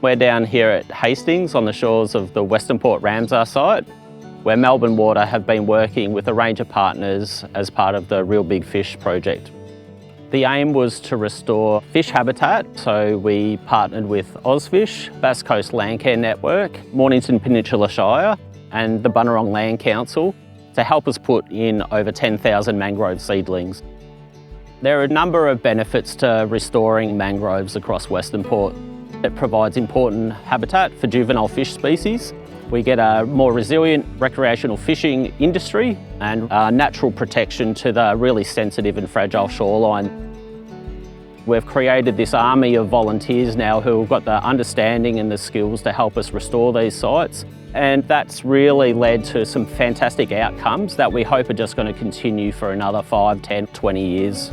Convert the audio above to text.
We're down here at Hastings on the shores of the Westernport Ramsar site, where Melbourne Water have been working with a range of partners as part of the Real Big Fish project. The aim was to restore fish habitat, so we partnered with OzFish, Bass Coast Landcare Network, Mornington Peninsula Shire and the Bunurong Land Council to help us put in over 10,000 mangrove seedlings. There are a number of benefits to restoring mangroves across Westernport. It provides important habitat for juvenile fish species. We get a more resilient recreational fishing industry and natural protection to the really sensitive and fragile shoreline. We've created this army of volunteers now who have got the understanding and the skills to help us restore these sites. And that's really led to some fantastic outcomes that we hope are just going to continue for another 5, 10, 20 years.